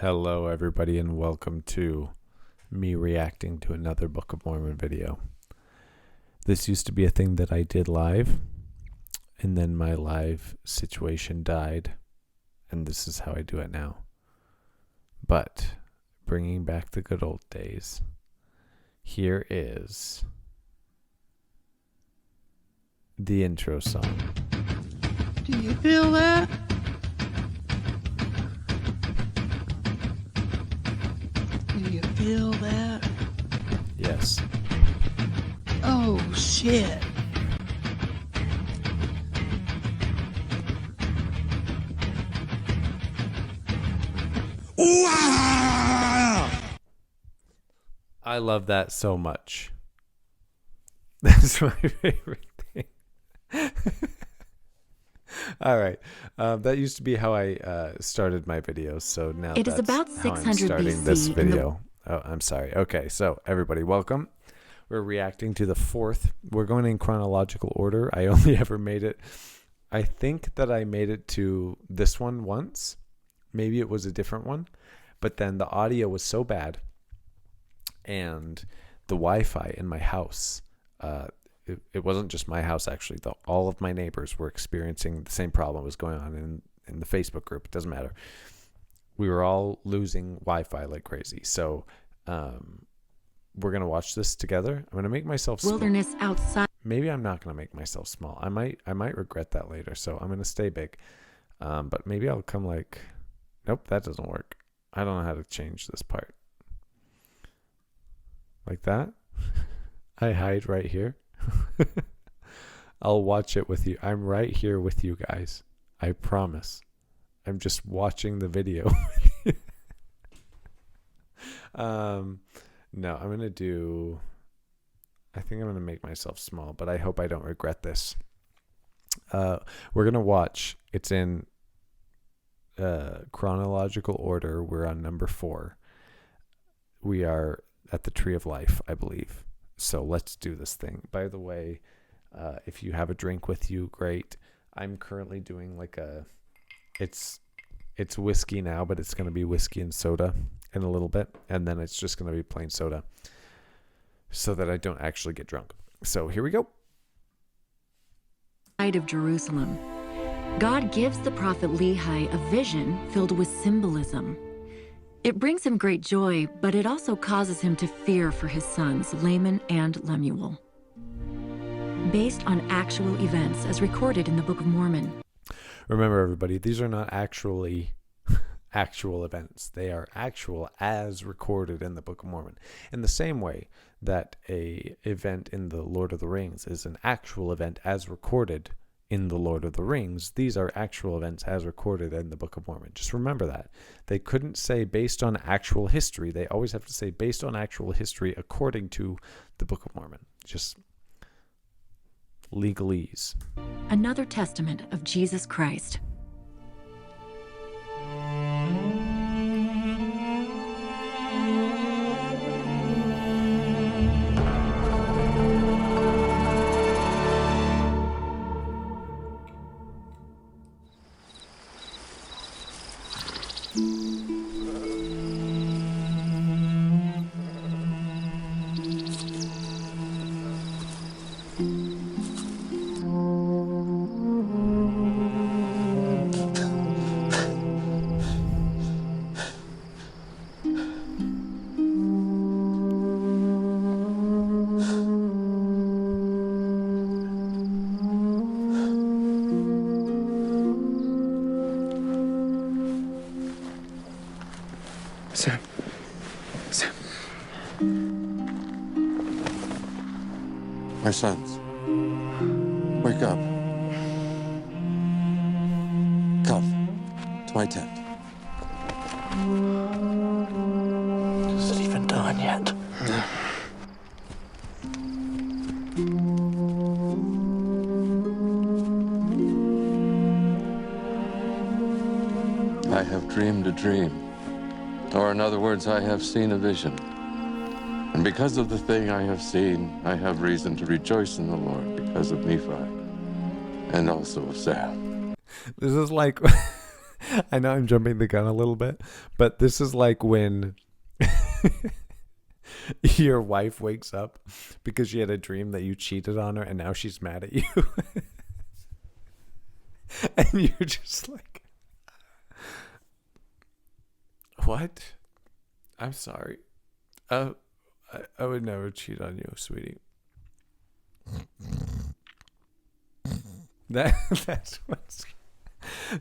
Hello everybody and welcome to me reacting to another Book of Mormon video. This used to be a thing that I did live, and then my live situation died, and this is how I do it now. But bringing back the good old days, here is the intro song. Do you feel that? Do you feel that? Yes. Oh, shit. Wow! I love that so much. That's my favorite thing. All right. That used to be how I started my videos, so now It is about how I'm 600 starting BC this in the- video. Oh, I'm sorry. Okay, so everybody, welcome. We're reacting to the fourth. We're going in chronological order. I only ever made it. I think that I made it to this one once. Maybe it was a different one, but then the audio was so bad, and the Wi-Fi in my house. It wasn't just my house, actually. All of my neighbors were experiencing the same problem that was going on in the Facebook group. It doesn't matter. We were all losing Wi-Fi like crazy. So we're going to watch this together. I'm going to make myself small. Wilderness outside. Maybe I'm not going to make myself small. I might regret that later. So I'm going to stay big. But maybe I'll come like, nope, that doesn't work. I don't know how to change this part. Like that. I hide right here. I'll watch it with you. I'm right here with you guys. I promise. I'm just watching the video. No, I'm going to do... I think I'm going to make myself small, but I hope I don't regret this. We're going to watch. It's in chronological order. We're on number 4. We are at the Tree of Life, I believe. So let's do this thing. By the way, if you have a drink with you, great. I'm currently doing like it's whiskey now, but it's going to be whiskey and soda in a little bit. And then it's just going to be plain soda so that I don't actually get drunk. So here we go. Of Jerusalem. God gives the prophet Lehi a vision filled with symbolism. It brings him great joy, but it also causes him to fear for his sons, Laman and Lemuel. Based on actual events as recorded in the Book of Mormon. Remember, everybody, these are not actually actual events. They are actual as recorded in the Book of Mormon. In the same way that a event in the Lord of the Rings is an actual event as recorded in the Lord of the Rings, these are actual events as recorded in the Book of Mormon. Just remember that. They couldn't say based on actual history. They always have to say based on actual history according to the Book of Mormon. Just legalese. Another testament of Jesus Christ. Sam. Sam. My sons. Wake up. Come to my tent. Is it even done yet? I have dreamed a dream. Or in other words, I have seen a vision. And because of the thing I have seen, I have reason to rejoice in the Lord because of Nephi and also of Sam. This is like I know I'm jumping the gun a little bit, but this is like when your wife wakes up because she had a dream that you cheated on her and now she's mad at you. And you're just like, what? I'm sorry. I would never cheat on you, sweetie. That's what's...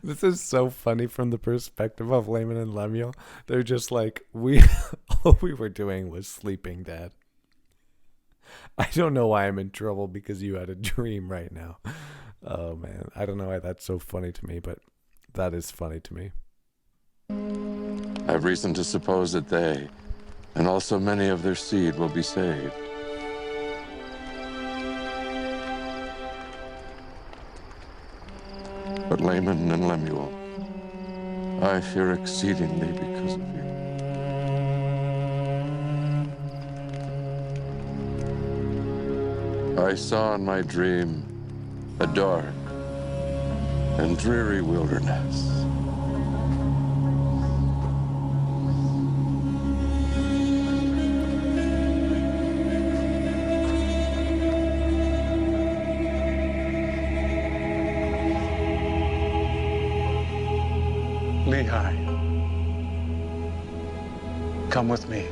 This is so funny from the perspective of Laman and Lemuel. They're just like, all we were doing was sleeping, Dad. I don't know why I'm in trouble because you had a dream right now. Oh man, I don't know why that's so funny to me, but that is funny to me. I have reason to suppose that they, and also many of their seed, will be saved. But Laman and Lemuel, I fear exceedingly because of you. I saw in my dream a dark and dreary wilderness. Lehi, come with me.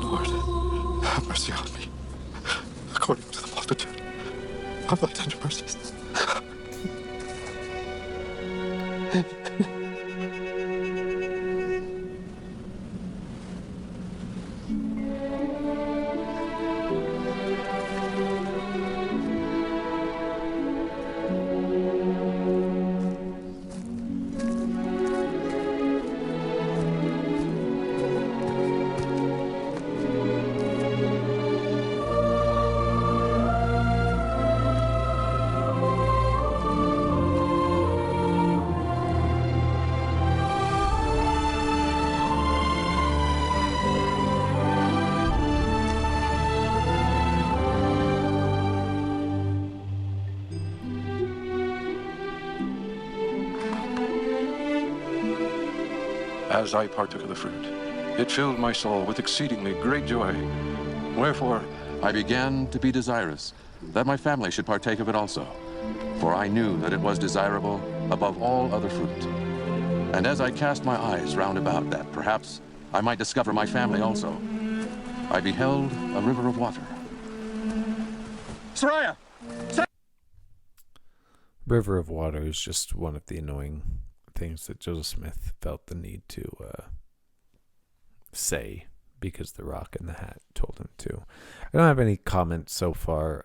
Lord, have mercy on me, according to the multitude of thy tender mercies. As I partook of the fruit, it filled my soul with exceedingly great joy. Wherefore, I began to be desirous that my family should partake of it also, for I knew that it was desirable above all other fruit. And as I cast my eyes round about that perhaps I might discover my family also, I beheld a river of water. Sariah! River of water is just one of the annoying things that Joseph Smith felt the need to say because the Rock in the Hat told him to. I don't have any comments so far.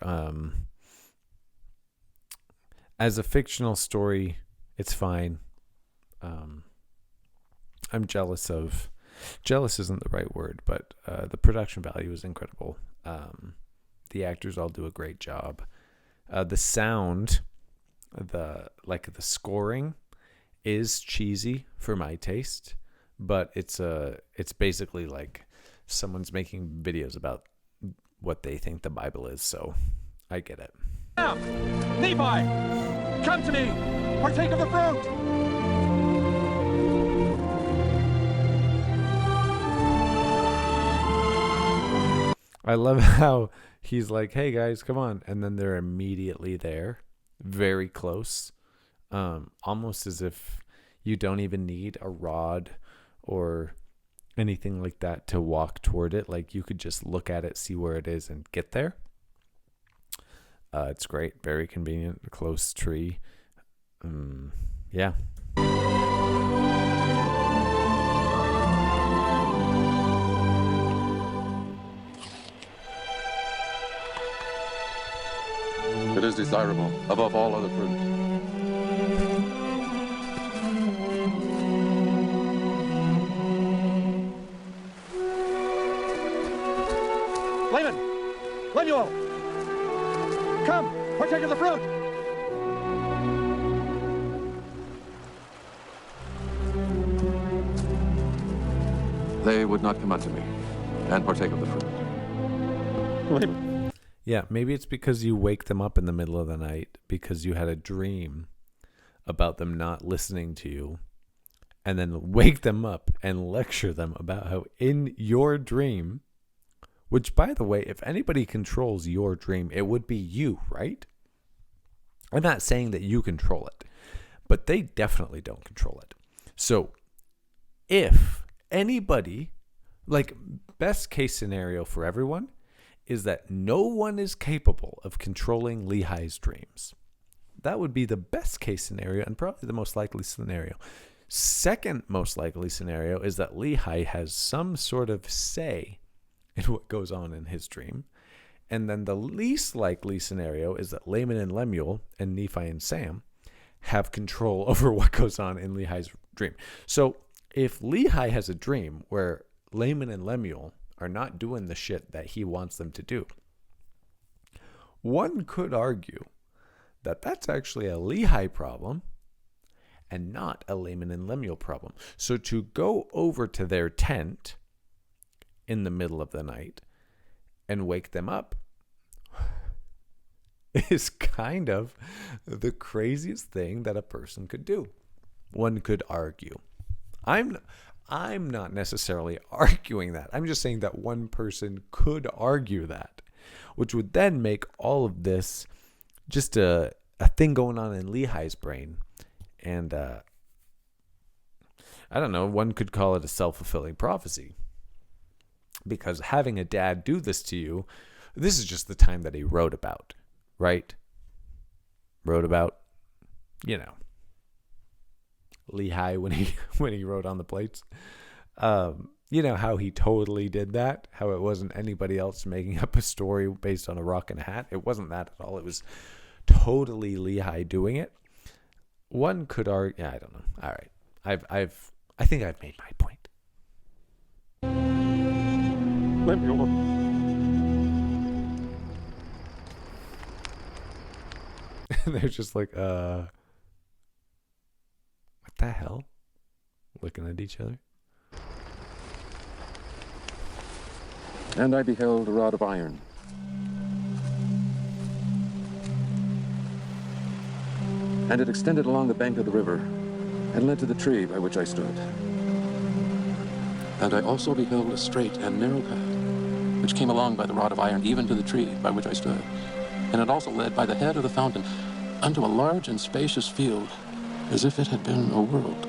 As a fictional story, it's fine. I'm jealous of... Jealous isn't the right word, but the production value is incredible. The actors all do a great job. The sound, the scoring is cheesy for my taste, but it's basically like someone's making videos about what they think the Bible is, so I get it. Now, Lehi, come to me. Partake of the fruit. I love how he's like, hey guys, come on, and then they're immediately there, very close. Almost as if you don't even need a rod or anything like that to walk toward it. Like you could just look at it, see where it is, and get there. It's great. Very convenient. A close tree. Yeah. It is desirable above all other fruit. Laman! Lemuel! Come, partake of the fruit! They would not come unto me and partake of the fruit. Laman. Yeah, maybe it's because you wake them up in the middle of the night because you had a dream about them not listening to you, and then wake them up and lecture them about how in your dream, which, by the way, if anybody controls your dream, it would be you, right? I'm not saying that you control it, but they definitely don't control it. So if anybody, like, best case scenario for everyone is that no one is capable of controlling Lehi's dreams. That would be the best case scenario and probably the most likely scenario. Second most likely scenario is that Lehi has some sort of say in what goes on in his dream. And then the least likely scenario is that Laman and Lemuel and Nephi and Sam have control over what goes on in Lehi's dream. So if Lehi has a dream where Laman and Lemuel are not doing the shit that he wants them to do, one could argue that that's actually a Lehi problem and not a Laman and Lemuel problem. So to go over to their tent in the middle of the night and wake them up is kind of the craziest thing that a person could do. One could argue. I'm not necessarily arguing that. I'm just saying that one person could argue that, which would then make all of this just a thing going on in Lehi's brain. And I don't know, one could call it a self-fulfilling prophecy. Because having a dad do this to you, this is just the time that he wrote about, right? Wrote about, Lehi when he wrote on the plates. You know how he totally did that? How it wasn't anybody else making up a story based on a rock and a hat? It wasn't that at all. It was totally Lehi doing it. One could argue, I don't know. All right. I think I've made my point. Lemuel. They're just like, what the hell? Looking at each other. And I beheld a rod of iron. And it extended along the bank of the river, and led to the tree by which I stood. And I also beheld a straight and narrow path, which came along by the rod of iron, even to the tree by which I stood. And it also led by the head of the fountain unto a large and spacious field, as if it had been a world.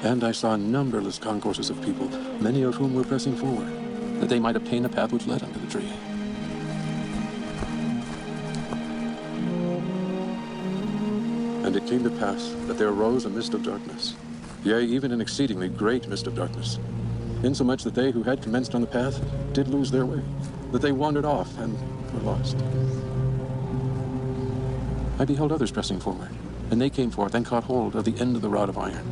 And I saw numberless concourses of people, many of whom were pressing forward, that they might obtain the path which led unto the tree. And it came to pass that there arose a mist of darkness, yea, even an exceedingly great mist of darkness, insomuch that they who had commenced on the path did lose their way, that they wandered off and were lost. I beheld others pressing forward, and they came forth and caught hold of the end of the rod of iron.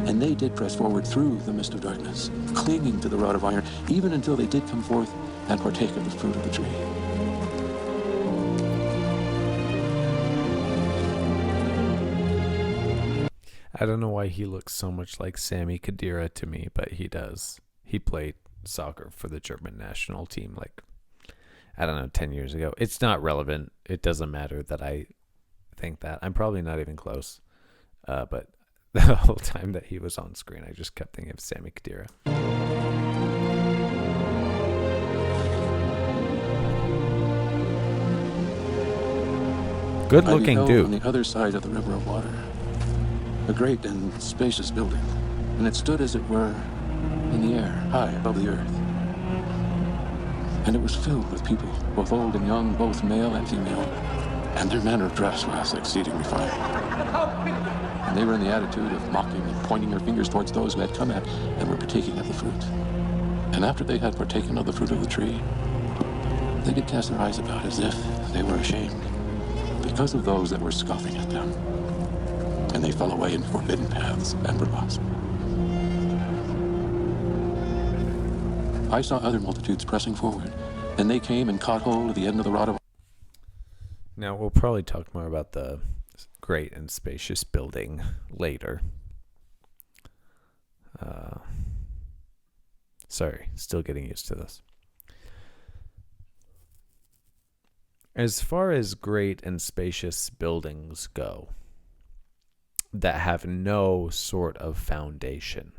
And they did press forward through the mist of darkness, clinging to the rod of iron, even until they did come forth and partake of the fruit of the tree. I don't know why he looks so much like Sami Khedira to me, but he does. He played soccer for the German national team 10 years ago. It's not relevant. It doesn't matter that I think that. I'm probably not even close. But the whole time that he was on screen, I just kept thinking of Sami Khedira. Good looking dude. On the other side of the river of water, a great and spacious building, and it stood as it were in the air, high above the earth. And it was filled with people, both old and young, both male and female, and their manner of dress was exceedingly fine. And they were in the attitude of mocking and pointing their fingers towards those who had come at and were partaking of the fruit. And after they had partaken of the fruit of the tree, they did cast their eyes about as if they were ashamed, because of those that were scoffing at them. And they fell away in forbidden paths and were lost. I saw other multitudes pressing forward. Then they came and caught hold of the end of the rod of... Now, we'll probably talk more about the great and spacious building later. Sorry, still getting used to this. As far as great and spacious buildings go that have no sort of foundation,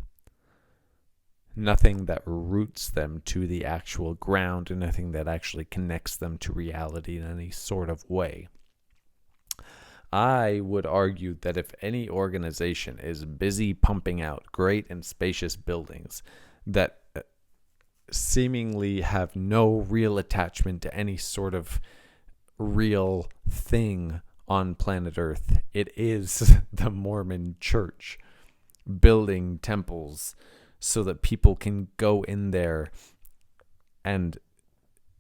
nothing that roots them to the actual ground, and nothing that actually connects them to reality in any sort of way, I would argue that if any organization is busy pumping out great and spacious buildings that seemingly have no real attachment to any sort of real thing on planet Earth, it is the Mormon Church building temples so that people can go in there and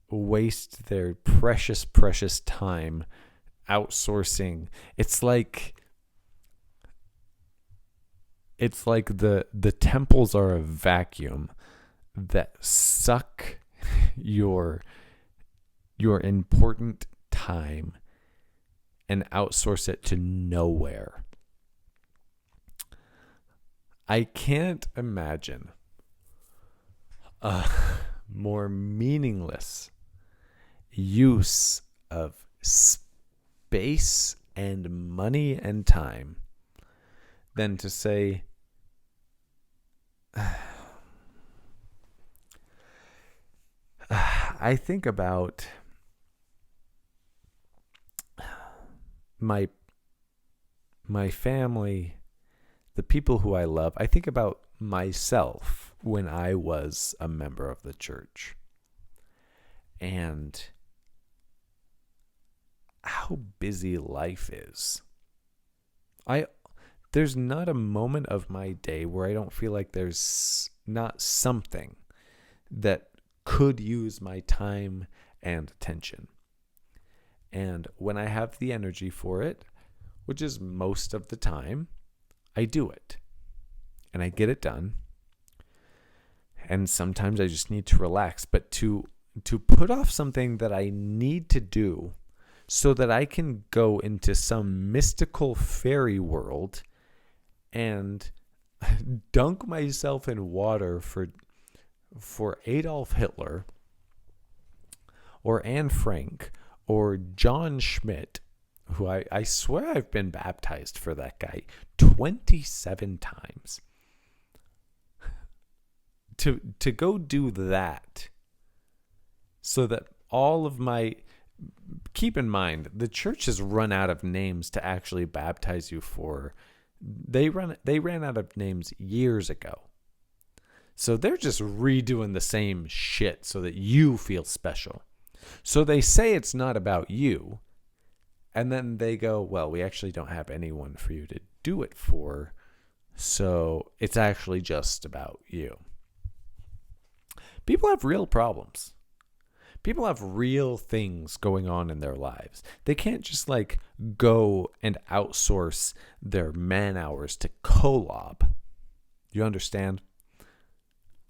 waste their precious, precious time outsourcing. It's like the temples are a vacuum that suck your important time and outsource it to nowhere. I can't imagine a more meaningless use of space and money and time than to say, I think about my family, the people who I love. I think about myself when I was a member of the church and how busy life is. There's not a moment of my day where I don't feel like there's not something that could use my time and attention. And when I have the energy for it, which is most of the time, I do it. And I get it done. And sometimes I just need to relax. But to put off something that I need to do so that I can go into some mystical fairy world and dunk myself in water for Adolf Hitler or Anne Frank or John Schmidt, who I swear I've been baptized for that guy 27 times. To go do that so that all of my... Keep in mind, the church has run out of names to actually baptize you for. They ran out of names years ago. So they're just redoing the same shit so that you feel special. So they say it's not about you. And then they go, well, we actually don't have anyone for you to do it for. So it's actually just about you. People have real problems. People have real things going on in their lives. They can't just go and outsource their man hours to Kolob. You understand?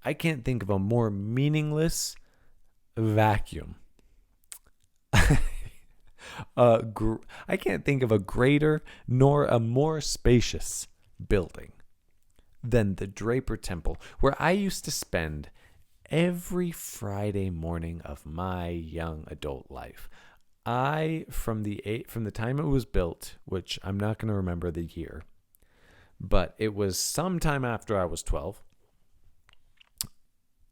I can't think of a more meaningless vacuum. I can't think of a greater nor a more spacious building than the Draper Temple, where I used to spend every Friday morning of my young adult life. From the time it was built, which I'm not going to remember the year, but it was sometime after I was 12.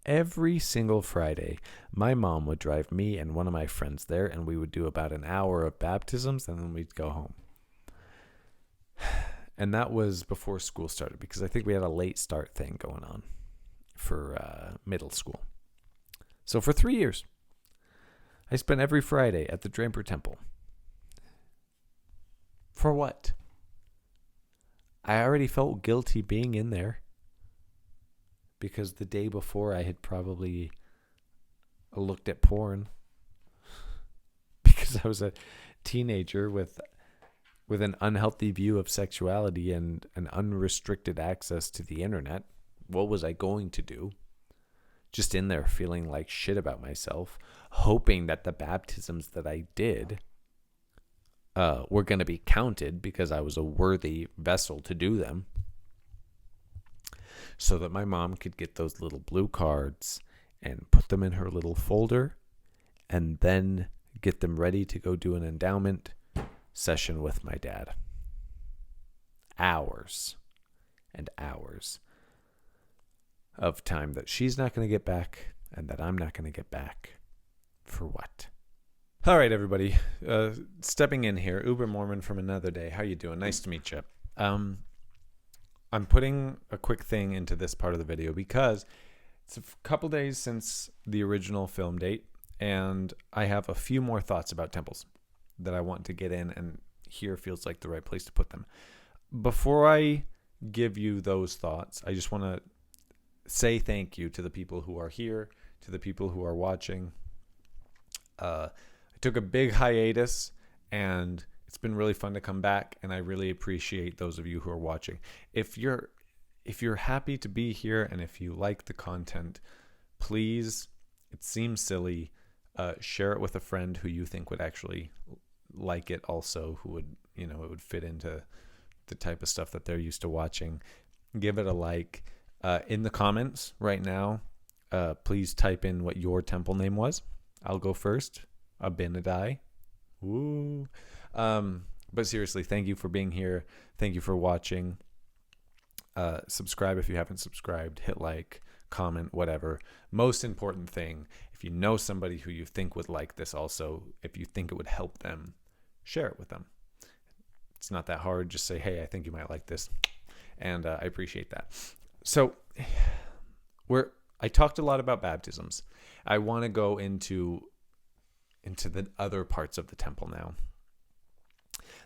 Every single Friday, my mom would drive me and one of my friends there, and we would do about an hour of baptisms, and then we'd go home. And that was before school started, because I think we had a late start thing going on for middle school. So for 3 years, I spent every Friday at the Draper Temple. For what? I already felt guilty being in there, because the day before I had probably looked at porn because I was a teenager with an unhealthy view of sexuality and an unrestricted access to the internet. What was I going to do? just in there feeling like shit about myself, hoping that the baptisms that I did were going to be counted because I was a worthy vessel to do them, so that my mom could get those little blue cards and put them in her little folder, and then get them ready to go do an endowment session with my dad. Hours and hours of time that she's not going to get back and that I'm not going to get back. For what? All right, everybody. Stepping in here, Uber Mormon from another day. How you doing? Nice to meet you. I'm putting a quick thing into this part of the video because it's a couple days since the original film date, and I have a few more thoughts about temples that I want to get in, and here feels like the right place to put them. Before I give you those thoughts, I just want to say thank you to the people who are here, to the people who are watching. I took a big hiatus, and it's been really fun to come back, and I really appreciate those of you who are watching. If you're happy to be here and if you like the content, please, it seems silly, share it with a friend who you think would actually like it also, who would, it would fit into the type of stuff that they're used to watching. Give it a like. In the comments right now, please type in what your temple name was. I'll go first. Abinadi. Woo. But seriously, thank you for being here. Thank you for watching. Subscribe if you haven't subscribed. Hit like, comment, whatever. Most important thing, if you know somebody who you think would like this also, if you think it would help them, share it with them. It's not that hard. Just say, hey, I think you might like this. And I appreciate that. So I talked a lot about baptisms. I want to go into the other parts of the temple now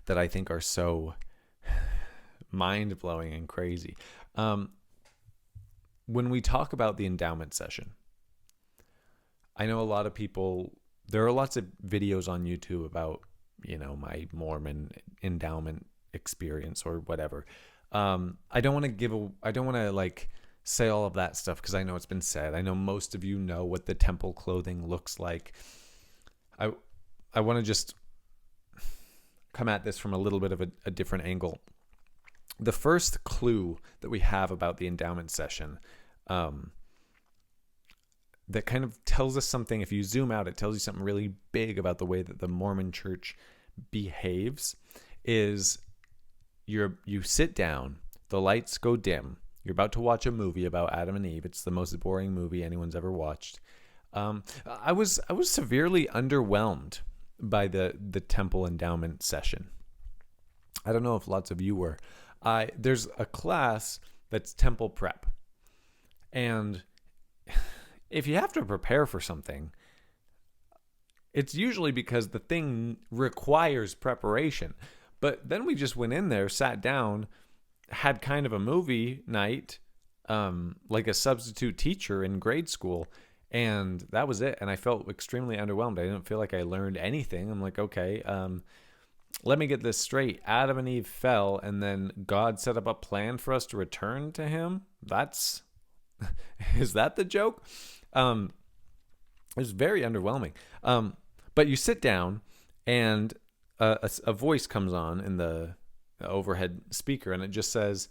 that I think are so mind-blowing and crazy. When we talk about the endowment session, I know a lot of people, there are lots of videos on YouTube about, my Mormon endowment experience or whatever. I don't want to say all of that stuff because I know it's been said. I know most of you know what the temple clothing looks like. I want to just come at this from a little bit of a different angle. The first clue that we have about the endowment session, that kind of tells us something. If you zoom out, it tells you something really big about the way that the Mormon church behaves, is you sit down, the lights go dim, you're about to watch a movie about Adam and Eve. It's the most boring movie anyone's ever watched. I was severely underwhelmed by the temple endowment session. I don't know if lots of you were. There's a class that's temple prep, and if you have to prepare for something, it's usually because the thing requires preparation. But then we just went in there, sat down, had kind of a movie night, like a substitute teacher in grade school, and that was it. And I felt extremely underwhelmed. I didn't feel like I learned anything. I'm like, okay, let me get this straight. Adam and Eve fell, and then God set up a plan for us to return to him. Is that the joke? It was very underwhelming. But you sit down, and a voice comes on in the overhead speaker, and it just says,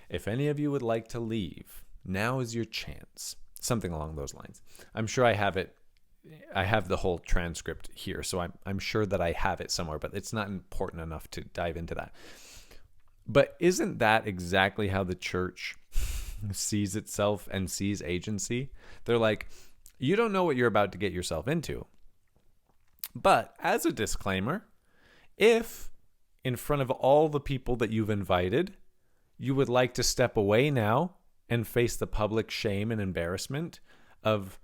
if any of you would like to leave, now is your chance. Something along those lines. I'm sure I have it. I have the whole transcript here, so I'm sure that I have it somewhere, but it's not important enough to dive into that. But isn't that exactly how the church sees itself and sees agency? They're like, you don't know what you're about to get yourself into. But as a disclaimer, if in front of all the people that you've invited, you would like to step away now and face the public shame and embarrassment of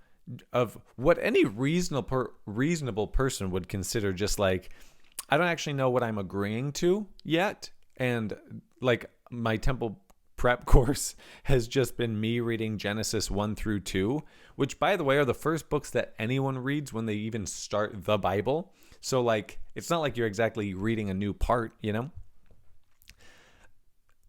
what any reasonable person would consider just like, I don't actually know what I'm agreeing to yet. And like my temple prep course has just been me reading Genesis 1-2, which, by the way, are the first books that anyone reads when they even start the Bible. So like, it's not like you're exactly reading a new part,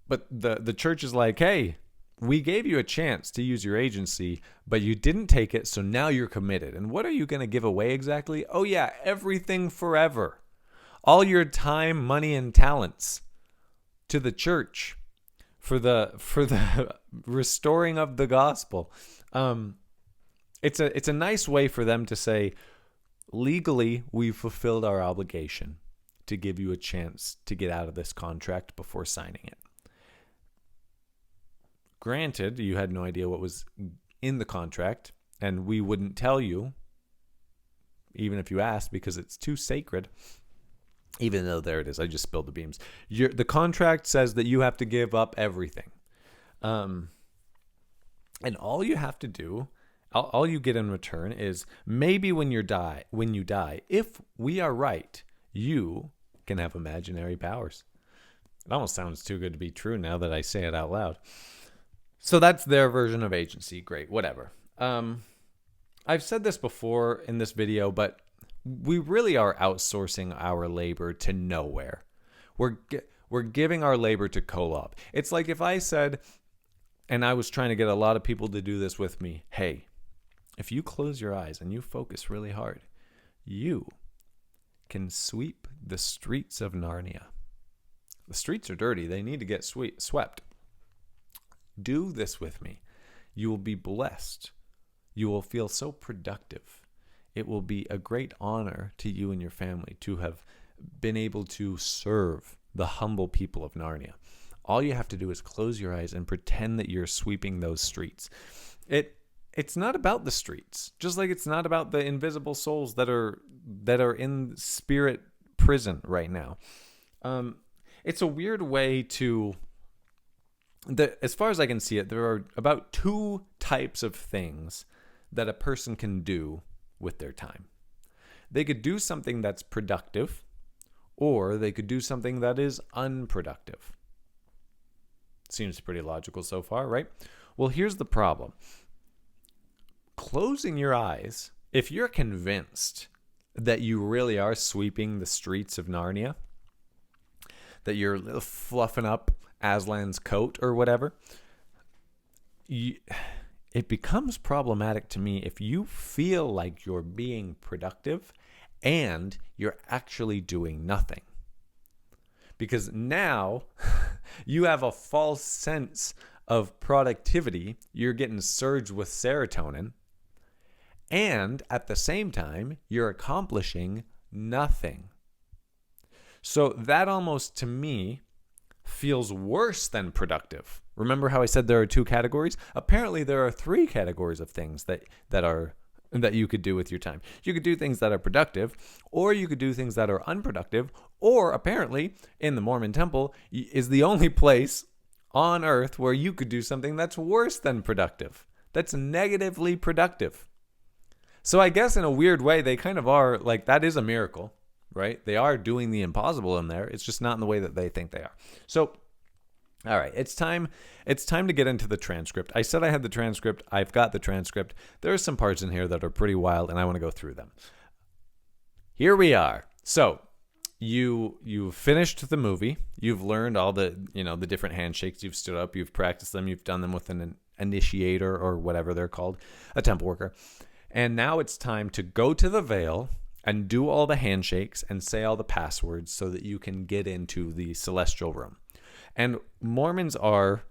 But the church is like, hey, we gave you a chance to use your agency, but you didn't take it, so now you're committed. And what are you going to give away exactly? Oh yeah, everything forever. All your time, money, and talents to the church for the restoring of the gospel. It's a nice way for them to say, legally, we've fulfilled our obligation to give you a chance to get out of this contract before signing it. Granted, you had no idea what was in the contract, and we wouldn't tell you, even if you asked, because it's too sacred. Even though, there it is, I just spilled the beans. The contract says that you have to give up everything. And all you have to do, all you get in return is maybe when you die, if we are right, you can have imaginary powers. It almost sounds too good to be true now that I say it out loud. So that's their version of agency. Great, whatever. I've said this before in this video, but we really are outsourcing our labor to nowhere. We're giving our labor to Kolob. It's like if I said, and I was trying to get a lot of people to do this with me, hey, if you close your eyes and you focus really hard, you can sweep the streets of Narnia. The streets are dirty. They need to get swept. Do this with me. You will be blessed. You will feel so productive. It will be a great honor to you and your family to have been able to serve the humble people of Narnia. All you have to do is close your eyes and pretend that you're sweeping those streets. It's not about the streets, just like it's not about the invisible souls that are in spirit prison right now. It's a weird way to... as far as I can see it, there are about 2 types of things that a person can do with their time. They could do something that's productive, or they could do something that is unproductive. Seems pretty logical so far, right? Well, here's the problem. Closing your eyes, if you're convinced that you really are sweeping the streets of Narnia, that you're fluffing up Aslan's coat or whatever, it becomes problematic to me if you feel like you're being productive and you're actually doing nothing. Because now you have a false sense of productivity. You're getting surged with serotonin. And at the same time, you're accomplishing nothing. So that almost, to me, feels worse than productive. Remember how I said there are 2 categories? Apparently there are 3 categories of things that you could do with your time. You could do things that are productive, or you could do things that are unproductive, or apparently in the Mormon temple is the only place on earth where you could do something that's worse than productive, that's negatively productive. So I guess in a weird way, they kind of are, like, that is a miracle, right? They are doing the impossible in there. It's just not in the way that they think they are. So, all right, it's time to get into the transcript. I said I had the transcript. I've got the transcript. There are some parts in here that are pretty wild, and I want to go through them. Here we are. So, you've finished the movie. You've learned all the different handshakes. You've stood up. You've practiced them. You've done them with an initiator or whatever they're called, a temple worker. And now it's time to go to the veil and do all the handshakes and say all the passwords so that you can get into the celestial room. And Mormons are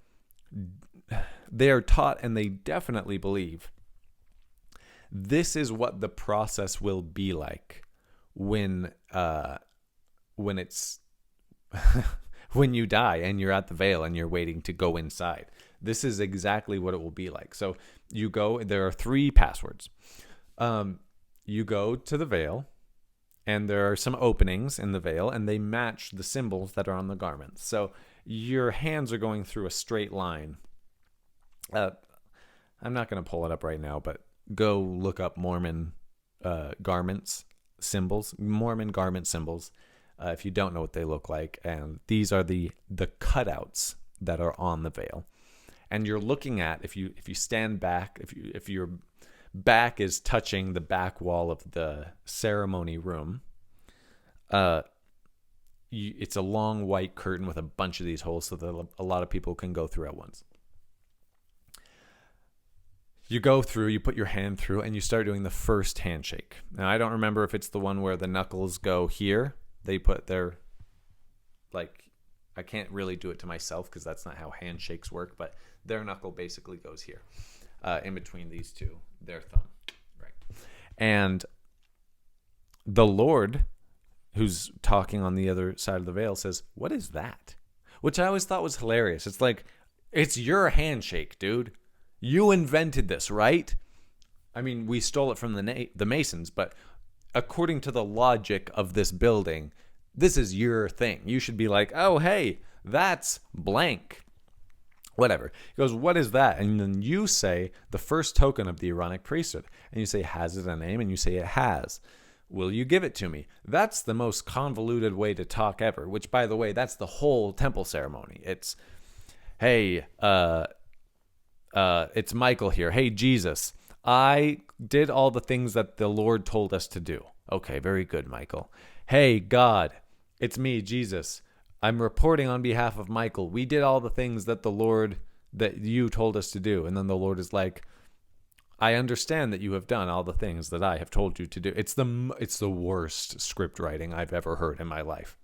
taught, and they definitely believe, this is what the process will be like when it's when you die and you're at the veil and you're waiting to go inside. This is exactly what it will be like. So you go, there are 3 passwords. You go to the veil, and there are some openings in the veil, and they match the symbols that are on the garments. So your hands are going through a straight line. I'm not going to pull it up right now, but go look up Mormon garments symbols, Mormon garment symbols, if you don't know what they look like. And these are the cutouts that are on the veil. And you're looking at, if you stand back, if your back is touching the back wall of the ceremony room, it's a long white curtain with a bunch of these holes so that a lot of people can go through at once. you go through, you put your hand through, and you start doing the first handshake. Now, I don't remember if it's the one where the knuckles go here. They put their, like, I can't really do it to myself because that's not how handshakes work, but their knuckle basically goes here, in between these two, their thumb. Right. And the Lord, who's talking on the other side of the veil, says, "What is that?" Which I always thought was hilarious. It's like, it's your handshake, dude. You invented this, right? I mean, we stole it from the Masons, but according to the logic of this building, this is your thing. You should be like, oh, hey, that's blank. Whatever. He goes, what is that? And then you say the first token of the Aaronic priesthood. And you say, has it a name? And you say, it has. Will you give it to me? That's the most convoluted way to talk ever, which, by the way, that's the whole temple ceremony. It's, hey, it's Michael here. Hey, Jesus, I did all the things that the Lord told us to do. Okay, very good, Michael. Hey, God, it's me, Jesus. I'm reporting on behalf of Michael. We did all the things that that you told us to do. And then the Lord is like, I understand that you have done all the things that I have told you to do. It's the worst script writing I've ever heard in my life.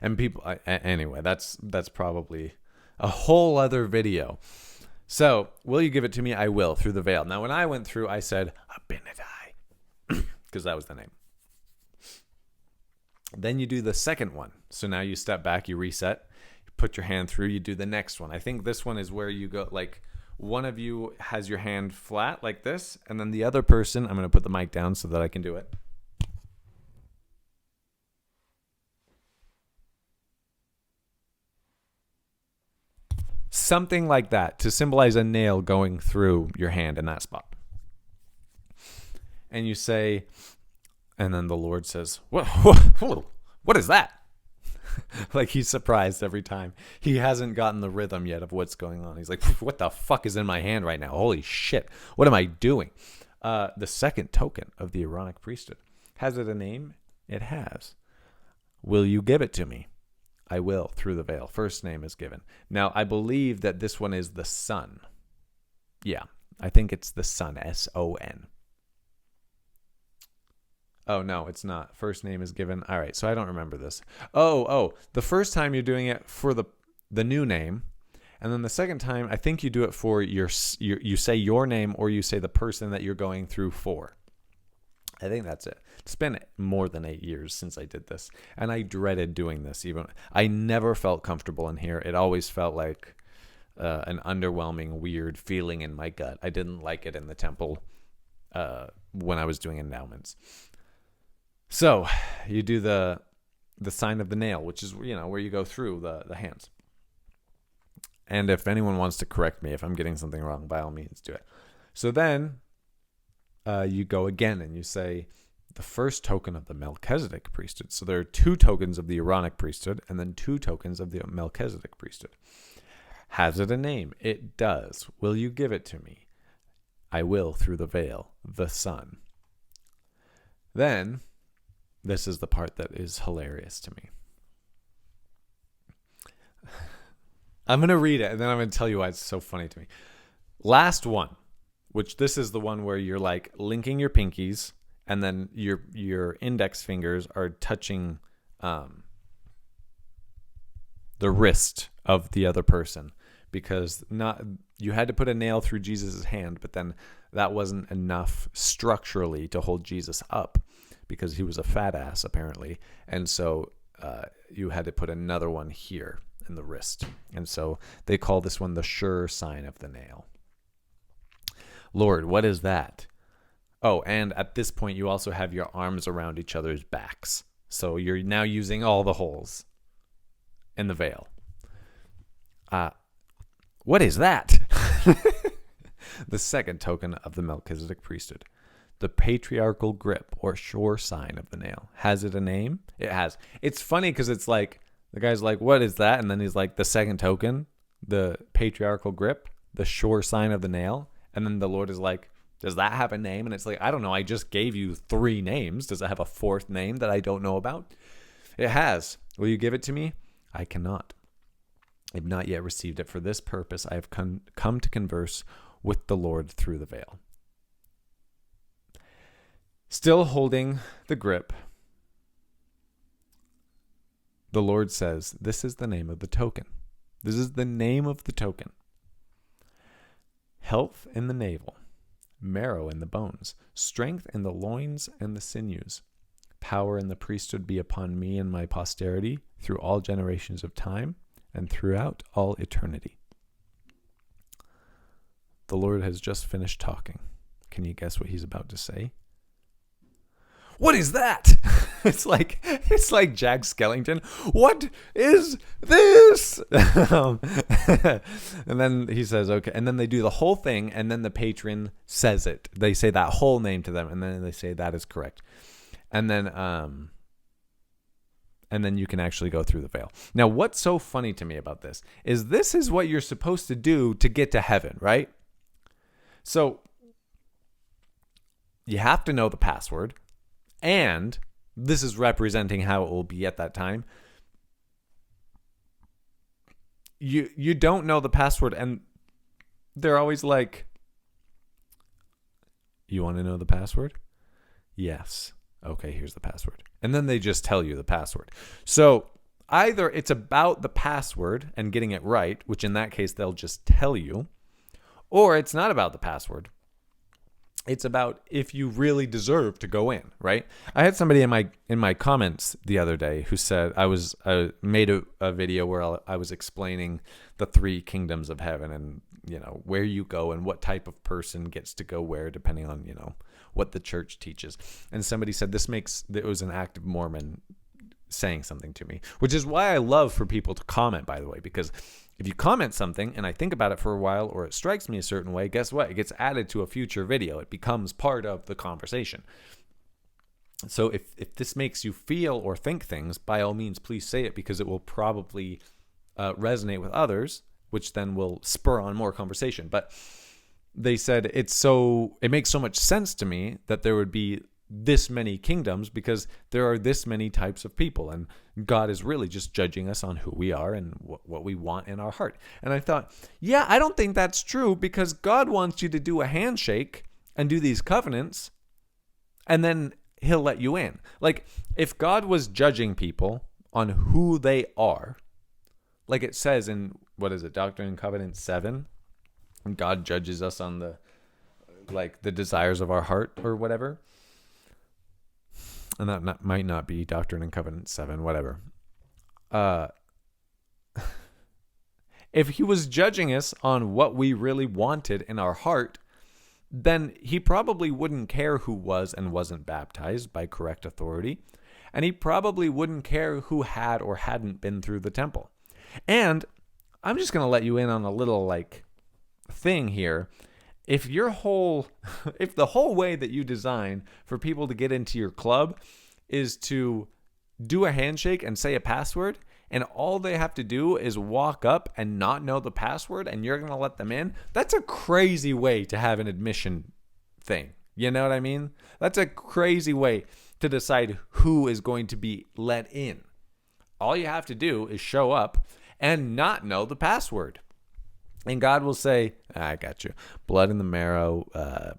And people, anyway, that's probably a whole other video. So, will you give it to me? I will, through the veil. Now, when I went through, I said, Abinadi, because that was the name. Then you do the second one. So now you step back, you reset, you put your hand through, you do the next one. I think this one is where you go, like, one of you has your hand flat like this, and then the other person, I'm going to put the mic down so that I can do it. Something like that to symbolize a nail going through your hand in that spot. And you say, and then the Lord says, what is that? Like he's surprised every time. He hasn't gotten the rhythm yet of what's going on. He's like, what the fuck is in my hand right now? Holy shit. What am I doing? The second token of the Aaronic priesthood. Has it a name? It has. Will you give it to me? I will, through the veil. First name is given. Now, I believe that this one is the Son. Yeah, I think it's the Son, S-O-N. Oh, no, it's not. First name is given. All right, so I don't remember this. Oh, the first time you're doing it for the new name, and then the second time, I think you do it for you say your name or you say the person that you're going through for. I think that's it. It's been more than 8 years since I did this, and I dreaded doing this. Even I never felt comfortable in here. It always felt like an underwhelming, weird feeling in my gut. I didn't like it in the temple when I was doing endowments. So you do the sign of the nail, which is where you go through the hands. And if anyone wants to correct me if I'm getting something wrong, by all means do it. So then you go again and you say the first token of the Melchizedek priesthood. So there are 2 tokens of the Aaronic priesthood and then 2 tokens of the Melchizedek priesthood. Has it a name? It does. Will you give it to me? I will, through the veil, the Son. Then, this is the part that is hilarious to me. I'm going to read it and then I'm going to tell you why it's so funny to me. Last one. Which this is the one where you're like linking your pinkies and then your index fingers are touching the wrist of the other person, because you had to put a nail through Jesus' hand, but then that wasn't enough structurally to hold Jesus up because he was a fat ass apparently, and so you had to put another one here in the wrist, and so they call this one the sure sign of the nail. Lord, what is that? Oh, and at this point, you also have your arms around each other's backs. So you're now using all the holes in the veil. What is that? The second token of the Melchizedek priesthood. The patriarchal grip or sure sign of the nail. Has it a name? It has. It's funny because it's like, the guy's like, what is that? And then he's like, the second token, the patriarchal grip, the sure sign of the nail. And then the Lord is like, does that have a name? And it's like, I don't know. I just gave you 3 names. Does it have a 4th name that I don't know about? It has. Will you give it to me? I cannot. I have not yet received it. For this purpose, I have come to converse with the Lord through the veil. Still holding the grip, the Lord says, this is the name of the token. This is the name of the token. Health in the navel, marrow in the bones, strength in the loins and the sinews. Power in the priesthood be upon me and my posterity through all generations of time and throughout all eternity. The Lord has just finished talking. Can you guess what he's about to say? What is that? It's like Jack Skellington. What is this? And then he says, okay. And then they do the whole thing, and then the patron says it. They say that whole name to them, and then they say that is correct. And then you can actually go through the veil. Now, what's so funny to me about this is what you're supposed to do to get to heaven, right? So you have to know the password. And this is representing how it will be at that time. You don't know the password, and they're always like, you want to know the password? Yes. Okay, here's the password. And then they just tell you the password. So either it's about the password and getting it right, which in that case they'll just tell you, or it's not about the password. It's about if you really deserve to go in, right? I had somebody in my comments the other day who said I made a video where I was explaining the 3 kingdoms of heaven and, where you go and what type of person gets to go where depending on, what the church teaches. And somebody said it was an active Mormon saying something to me, which is why I love for people to comment, by the way, because if you comment something and I think about it for a while or it strikes me a certain way, guess what? It gets added to a future video. It becomes part of the conversation. So if this makes you feel or think things, by all means, please say it, because it will probably resonate with others, which then will spur on more conversation. But they said it makes so much sense to me that there would be this many kingdoms because there are this many types of people, and God is really just judging us on who we are and what we want in our heart. And I thought, yeah, I don't think that's true, because God wants you to do a handshake and do these covenants, and then he'll let you in. Like, if God was judging people on who they are, like it says in, Doctrine and Covenants 7, and God judges us on the desires of our heart or whatever. And that might not be Doctrine and Covenants 7, whatever. If he was judging us on what we really wanted in our heart, then he probably wouldn't care who was and wasn't baptized by correct authority. And he probably wouldn't care who had or hadn't been through the temple. And I'm just going to let you in on a little thing here. If the whole way that you design for people to get into your club is to do a handshake and say a password, and all they have to do is walk up and not know the password, and you're going to let them in, that's a crazy way to have an admission thing. You know what I mean? That's a crazy way to decide who is going to be let in. All you have to do is show up and not know the password. And God will say, I got you. Blood in the marrow,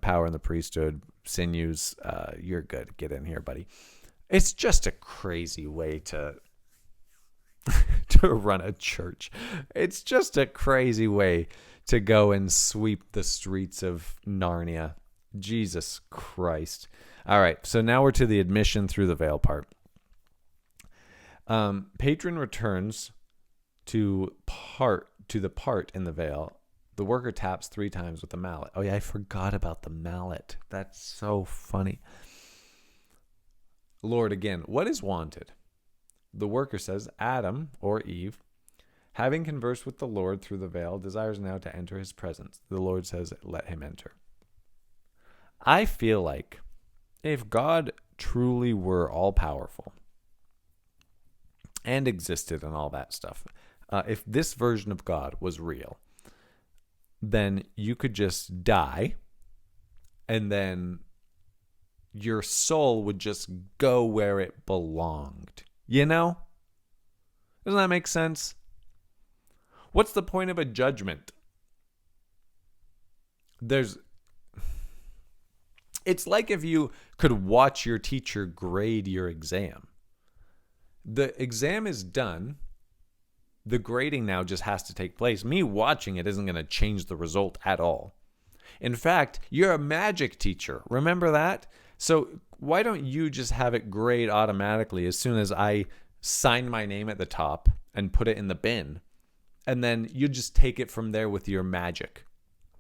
power in the priesthood, sinews, you're good. Get in here, buddy. It's just a crazy way to run a church. It's just a crazy way to go and sweep the streets of Narnia. Jesus Christ. All right, so now we're to the admission through the veil part. Patron returns to the part in the veil. The worker taps 3 times with the mallet. Oh yeah, I forgot about the mallet. That's so funny. Lord, again, what is wanted? The worker says, Adam or Eve, having conversed with the Lord through the veil, desires now to enter his presence. The Lord says, let him enter. I feel like if God truly were all powerful and existed and all that stuff, if this version of God was real, then you could just die and then your soul would just go where it belonged. You know? Doesn't that make sense? What's the point of a judgment? it's like if you could watch your teacher grade your exam. The exam is done. The grading now just has to take place. Me watching it isn't going to change the result at all. In fact, you're a magic teacher. Remember that? So why don't you just have it grade automatically as soon as I sign my name at the top and put it in the bin? And then you just take it from there with your magic.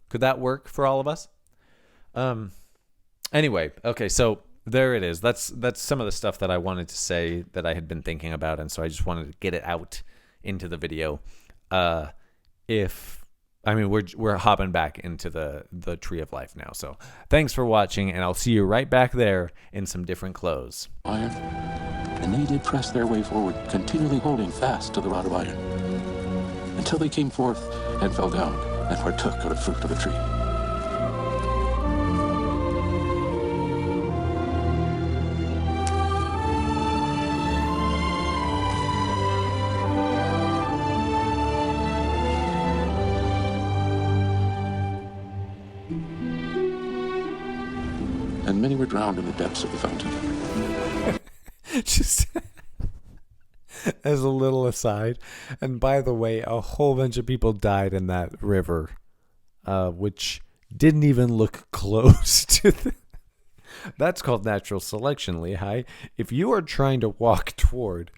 Could that work for all of us? Anyway, okay, so there it is. That's some of the stuff that I wanted to say that I had been thinking about, and so I just wanted to get it out into the video. We're hopping back into the Tree of Life now. So thanks for watching, and I'll see you right back there in some different clothes. Iron, and they did press their way forward, continually holding fast to the rod of iron, until they came forth and fell down and partook of the fruit of the tree. And many were drowned in the depths of the fountain. Just as a little aside, and by the way, a whole bunch of people died in that river, which didn't even look close to that's called natural selection, Lehi. If you are trying to walk toward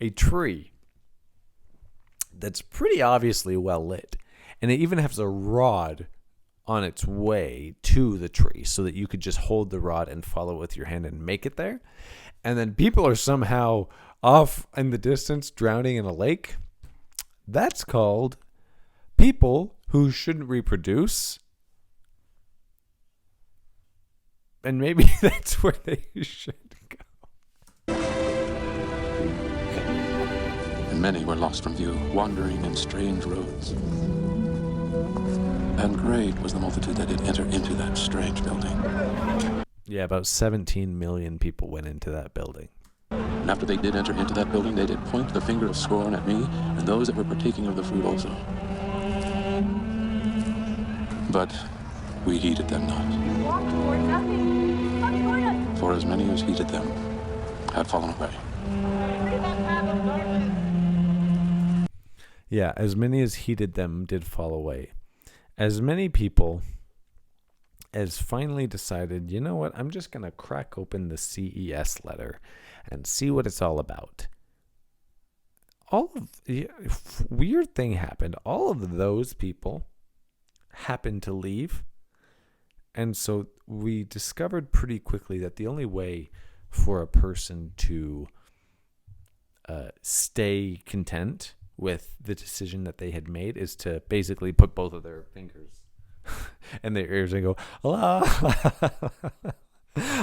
a tree that's pretty obviously well lit, and it even has a rod on its way to the tree so that you could just hold the rod and follow with your hand and make it there, and then people are somehow off in the distance drowning in a lake, that's called people who shouldn't reproduce. And maybe that's where they should go. And many were lost from view, wandering in strange roads. And great was the multitude that did enter into that strange building. Yeah, about 17 million people went into that building. And after they did enter into that building, they did point the finger of scorn at me and those that were partaking of the fruit also. But we heeded them not. For as many as heeded them had fallen away. Yeah, as many as heeded them did fall away. As many people as finally decided, you know what, I'm just going to crack open the CES letter and see what it's all about. Weird thing happened. All of those people happened to leave. And so we discovered pretty quickly that the only way for a person to stay content with the decision that they had made is to basically put both of their fingers in their ears and go, la,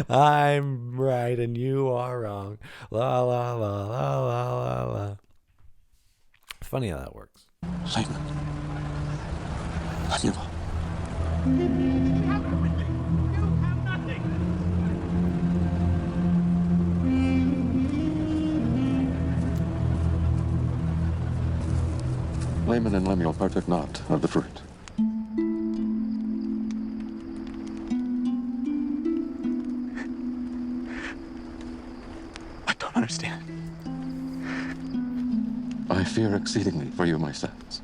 I'm right and you are wrong. La, la, la, la, la, la, la. Funny how that works. Satan. I'm evil. Laman and Lemuel partook not of the fruit. I don't understand. I fear exceedingly for you, my sons.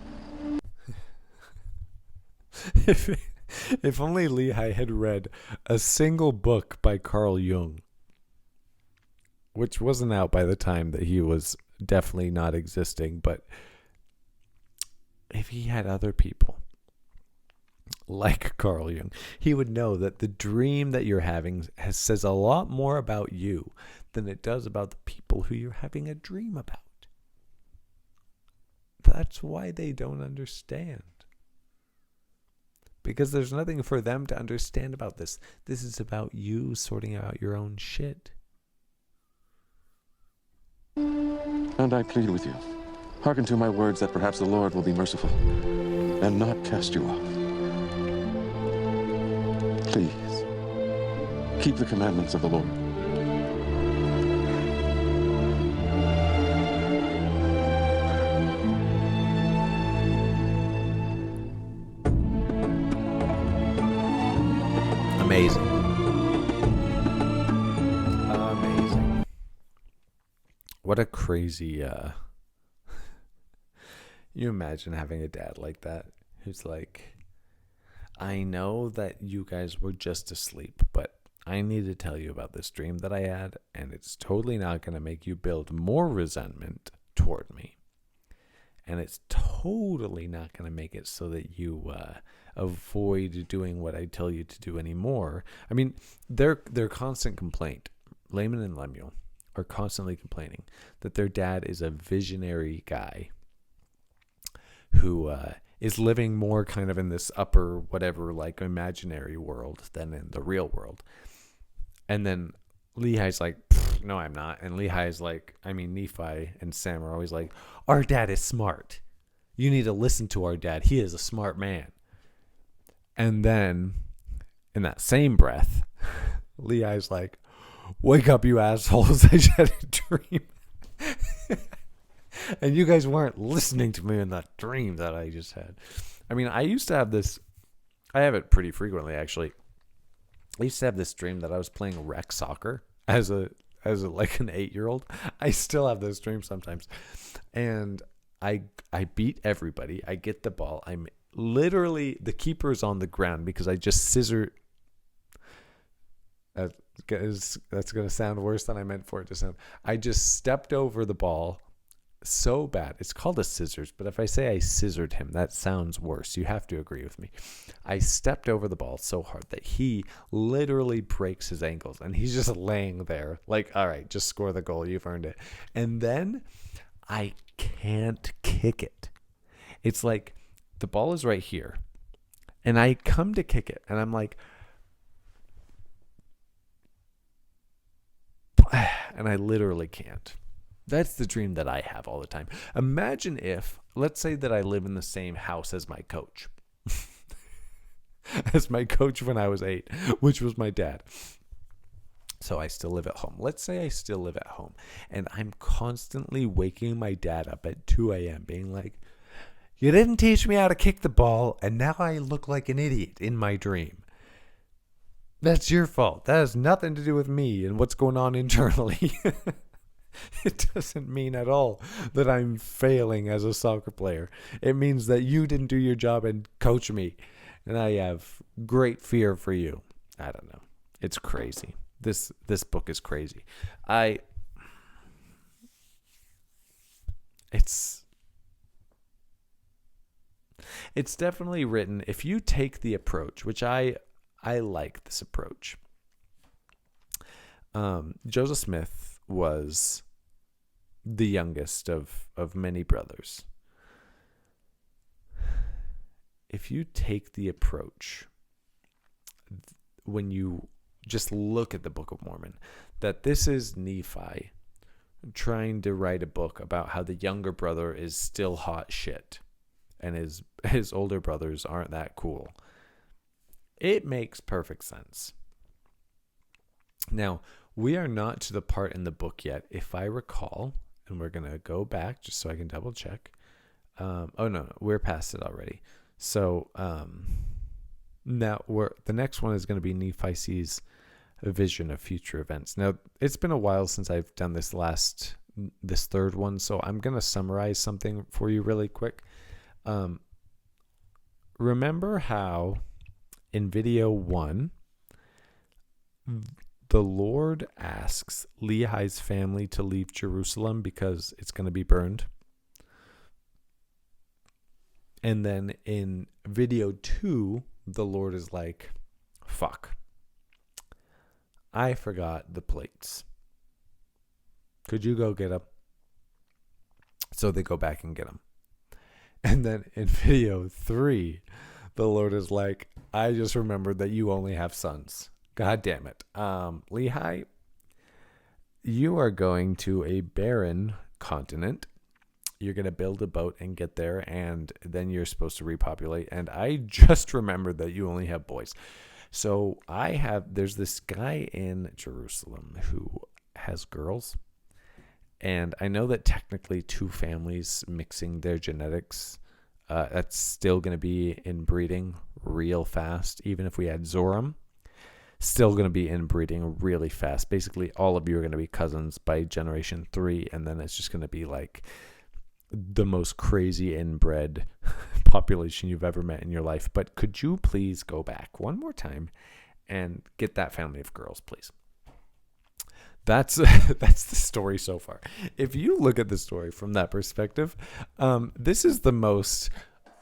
If only Lehi had read a single book by Carl Jung, which wasn't out by the time that he was definitely not existing, but if he had other people like Carl Jung, he would know that the dream that you're having says a lot more about you than it does about the people who you're having a dream about. That's why they don't understand. Because there's nothing for them to understand about this. This is about you sorting out your own shit. And I plead with you, hearken to my words that perhaps the Lord will be merciful and not cast you off. Please, keep the commandments of the Lord. Amazing. Amazing. What a crazy, you imagine having a dad like that who's like, I know that you guys were just asleep, but I need to tell you about this dream that I had, and it's totally not going to make you build more resentment toward me. And it's totally not going to make it so that you avoid doing what I tell you to do anymore. I mean, their constant complaint, Laman and Lemuel, are constantly complaining that their dad is a visionary guy who is living more kind of in this upper whatever, like imaginary world than in the real world. And then Lehi's like, no, I'm not. And Lehi's like, Nephi and Sam are always like, our dad is smart. You need to listen to our dad. He is a smart man. And then in that same breath, Lehi's like, wake up, you assholes. I just had a dream. And you guys weren't listening to me in that dream that I just had. I mean, I used to have this. I have it pretty frequently, actually. I used to have this dream that I was playing rec soccer as like an 8-year-old. I still have those dreams sometimes. And I beat everybody. I get the ball. I'm literally, the keeper's on the ground because I just scissored. That's going to sound worse than I meant for it to sound. I just stepped over the ball so bad. It's called a scissors, but if I say I scissored him, that sounds worse. You have to agree with me. I stepped over the ball so hard that he literally breaks his ankles, and he's just laying there like, all right, just score the goal. You've earned it. And then I can't kick it. It's like the ball is right here, and I come to kick it, and I'm like, and I literally can't. That's the dream that I have all the time. Imagine if, let's say that I live in the same house as my coach. As my coach when I was 8, which was my dad. So I still live at home. Let's say I still live at home. And I'm constantly waking my dad up at 2 a.m. being like, you didn't teach me how to kick the ball, and now I look like an idiot in my dream. That's your fault. That has nothing to do with me and what's going on internally. It doesn't mean at all that I'm failing as a soccer player. It means that you didn't do your job and coach me. And I have great fear for you. I don't know. It's crazy. This book is crazy. It's definitely written, if you take the approach, which I like this approach. Joseph Smith was the youngest of many brothers. If you take the approach, when you just look at the Book of Mormon, that this is Nephi trying to write a book about how the younger brother is still hot shit and his older brothers aren't that cool, it makes perfect sense. Now, we are not to the part in the book yet, if I recall, and we're going to go back just so I can double check. No, we're past it already. So now the next one is going to be Nephi sees a vision of future events. Now, it's been a while since I've done this third one, so I'm going to summarize something for you really quick. Remember how in video 1, the Lord asks Lehi's family to leave Jerusalem because it's going to be burned. And then in video 2, the Lord is like, fuck, I forgot the plates. Could you go get them? So they go back and get them. And then in video 3, the Lord is like, I just remembered that you only have sons. God damn it. Lehi, you are going to a barren continent. You're going to build a boat and get there, and then you're supposed to repopulate. And I just remembered that you only have boys. So there's this guy in Jerusalem who has girls. And I know that technically 2 families mixing their genetics, that's still going to be inbreeding real fast, even if we had Zoram. still going to be inbreeding really fast. Basically, all of you are going to be cousins by generation 3, and then it's just going to be like the most crazy inbred population you've ever met in your life. But could you please go back one more time and get that family of girls, please? That's the story so far. If you look at the story from that perspective, this is the most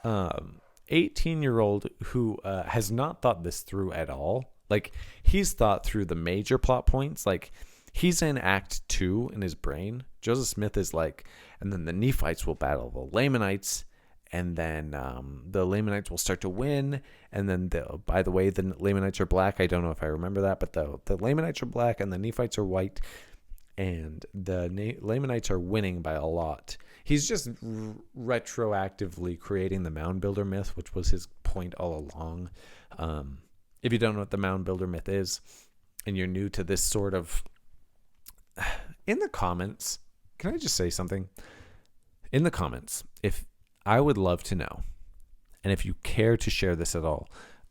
18-year-old who has not thought this through at all. Like, he's thought through the major plot points. Like, he's in Act 2 in his brain. Joseph Smith is like, and then the Nephites will battle the Lamanites, and then the Lamanites will start to win. And then, by the way, the Lamanites are black. I don't know if I remember that, but the Lamanites are black and the Nephites are white. And the Lamanites are winning by a lot. He's just retroactively creating the mound builder myth, which was his point all along. If you don't know what the mound builder myth is, and you're new to this sort of... In the comments, can I just say something? In the comments, I would love to know, and if you care to share this at all,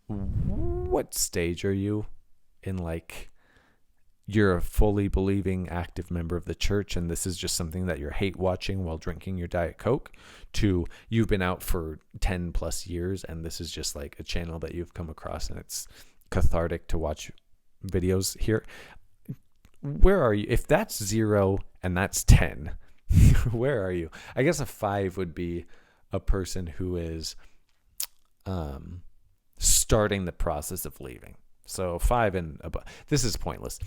what stage are you in? Like, you're a fully believing active member of the church, and this is just something that you're hate watching while drinking your Diet Coke, to you've been out for 10 plus years and this is just like a channel that you've come across and it's cathartic to watch videos here. Where are you? If that's 0 and that's 10, where are you? I guess a 5 would be a person who is starting the process of leaving. So 5 and above. This is pointless.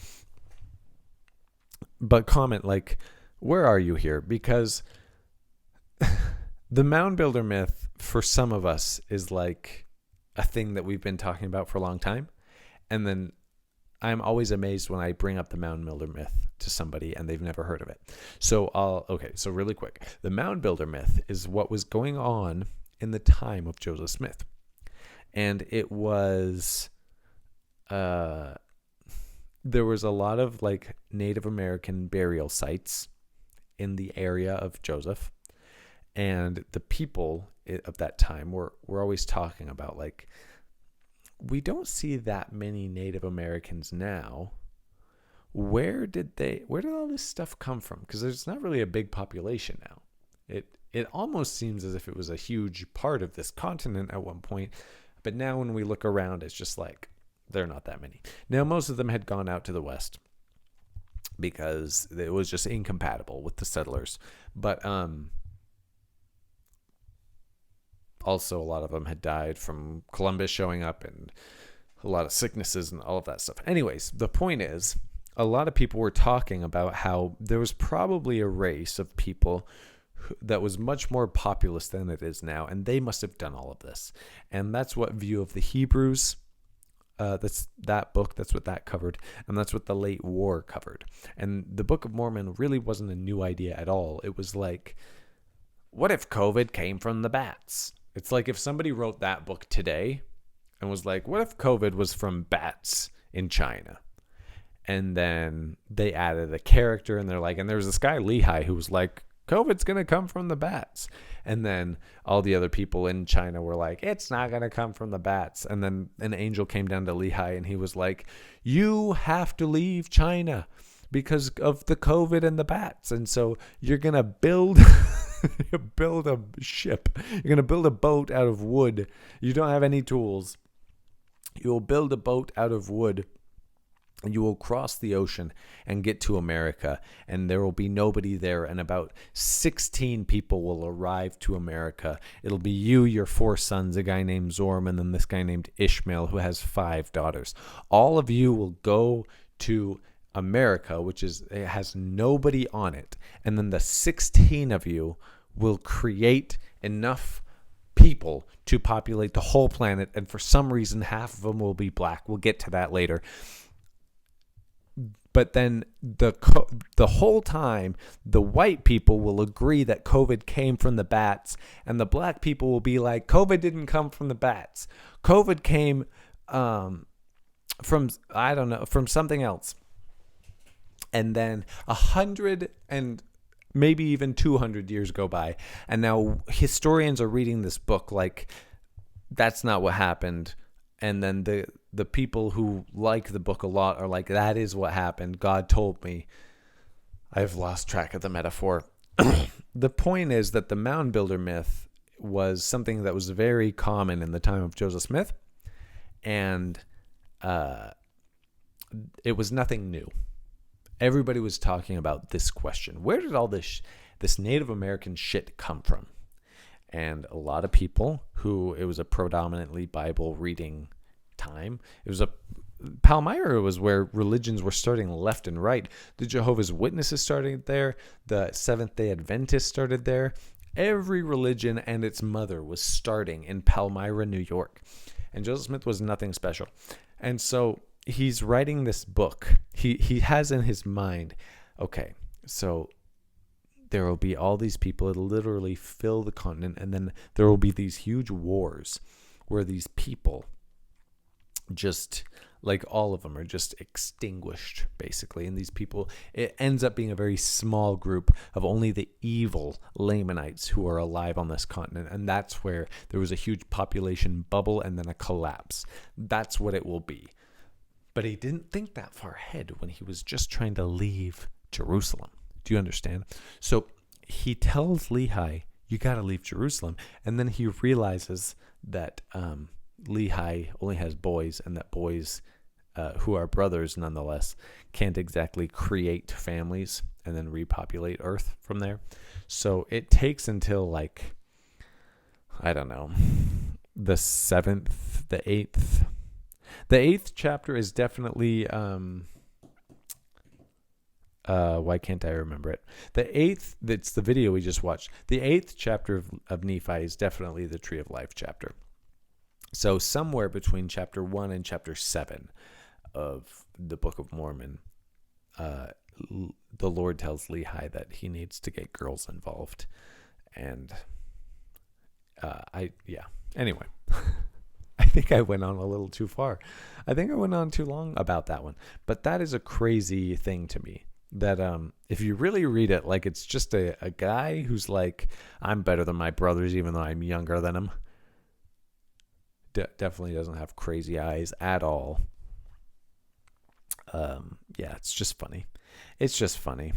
But comment, like, where are you here? Because the mound builder myth for some of us is like a thing that we've been talking about for a long time. And then I'm always amazed when I bring up the mound builder myth to somebody and they've never heard of it. So so really quick. The mound builder myth is what was going on in the time of Joseph Smith. And it was there was a lot of like Native American burial sites in the area of Joseph, and the people of that time were always talking about, like, we don't see that many Native Americans now. Where did all this stuff come from? Because there's not really a big population now. It almost seems as if it was a huge part of this continent at one point, but now when we look around, it's just like, they're not that many. Now, most of them had gone out to the west because it was just incompatible with the settlers. But also a lot of them had died from Columbus showing up and a lot of sicknesses and all of that stuff. Anyways, the point is, a lot of people were talking about how there was probably a race of people that was much more populous than it is now, and they must have done all of this. And that's what View of the Hebrews... that's that book. That's what that covered. And that's what the late war covered. And the Book of Mormon really wasn't a new idea at all. It was like, what if COVID came from the bats? It's like if somebody wrote that book today and was like, what if COVID was from bats in China? And then they added a character and they're like, and there was this guy, Lehi, who was like, COVID's going to come from the bats. And then all the other people in China were like, it's not going to come from the bats. And then an angel came down to Lehi and he was like, you have to leave China because of the COVID and the bats. And so you're going to build a ship. You're going to build a boat out of wood. You don't have any tools. You will build a boat out of wood. And you will cross the ocean and get to America, and there will be nobody there, and about 16 people will arrive to America. It'll be you, your 4 sons, a guy named Zorm, and then this guy named Ishmael, who has 5 daughters. All of you will go to America, it has nobody on it, and then the 16 of you will create enough people to populate the whole planet, and for some reason, half of them will be black. We'll get to that later. But then the whole time, the white people will agree that COVID came from the bats, and the black people will be like, COVID didn't come from the bats. COVID came from, I don't know, from something else. And then 100 and maybe even 200 years go by, and now historians are reading this book like, that's not what happened. And then the people who like the book a lot are like, that is what happened. God told me. I've lost track of the metaphor. The point is that the mound builder myth was something that was very common in the time of Joseph Smith. And it was nothing new. Everybody was talking about this question. Where did all this Native American shit come from? And a lot of people it was a predominantly Bible reading time. Palmyra was where religions were starting left and right. The Jehovah's Witnesses started there. The Seventh-day Adventists started there. Every religion and its mother was starting in Palmyra, New York. And Joseph Smith was nothing special. And so he's writing this book. He has in his mind, okay, so there will be all these people that literally fill the continent, and then there will be these huge wars where these people just, like, all of them are just extinguished, basically. And these people, it ends up being a very small group of only the evil Lamanites who are alive on this continent. And that's where there was a huge population bubble and then a collapse. That's what it will be. But he didn't think that far ahead when he was just trying to leave Jerusalem. Do you understand? So he tells Lehi, you got to leave Jerusalem. And then he realizes that Lehi only has boys, and that boys who are brothers nonetheless can't exactly create families and then repopulate Earth from there. So it takes until, like, I don't know, the 7th, the 8th. The 8th chapter is definitely why can't I remember it? The 8th, that's the video we just watched. The 8th chapter of Nephi is definitely the Tree of Life chapter. So somewhere between chapter 1 and chapter 7 of the Book of Mormon, the Lord tells Lehi that he needs to get girls involved. And anyway, I think I went on a little too far. I think I went on too long about that one. But that is a crazy thing to me. That if you really read it, like, it's just a guy who's like, I'm better than my brothers even though I'm younger than them. Definitely doesn't have crazy eyes at all. It's just funny. It's just funny.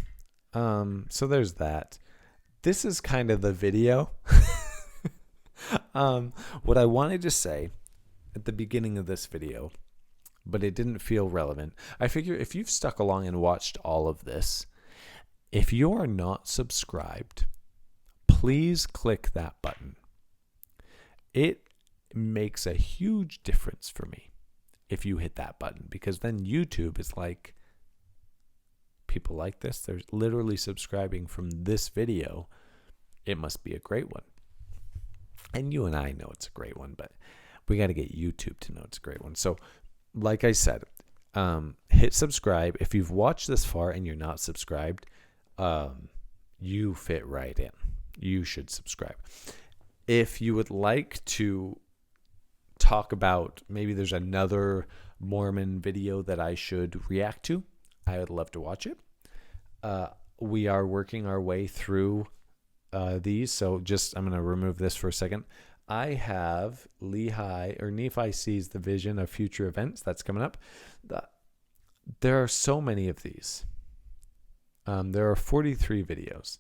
So there's that. This is kind of the video. What I wanted to say at the beginning of this video, but it didn't feel relevant. I figure if you've stuck along and watched all of this, if you are not subscribed, please click that button. It makes a huge difference for me if you hit that button, because then YouTube is like, people like this, they're literally subscribing from this video. It must be a great one. And you and I know it's a great one, but we got to get YouTube to know it's a great one. So like I said, hit subscribe. If you've watched this far and you're not subscribed, you fit right in. You should subscribe. If you would like to talk about, maybe there's another Mormon video that I should react to, I would love to watch it. We are working our way through these. So I'm going to remove this for a second. I have Nephi sees the vision of future events. That's coming up. There are so many of these. There are 43 videos,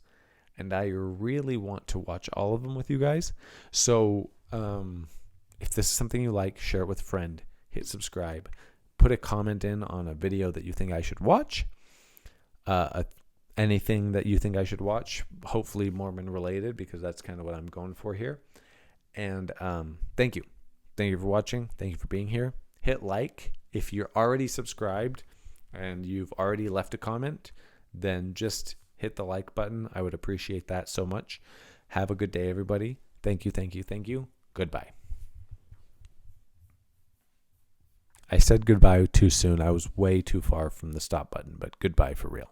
and I really want to watch all of them with you guys. So if this is something you like, share it with a friend, hit subscribe, put a comment in on a video that you think I should watch, anything that you think I should watch, hopefully Mormon related, because that's kind of what I'm going for here. And thank you. Thank you for watching. Thank you for being here. Hit like. If you're already subscribed and you've already left a comment, then just hit the like button. I would appreciate that so much. Have a good day, everybody. Thank you, thank you, thank you. Goodbye. I said goodbye too soon. I was way too far from the stop button, but goodbye for real.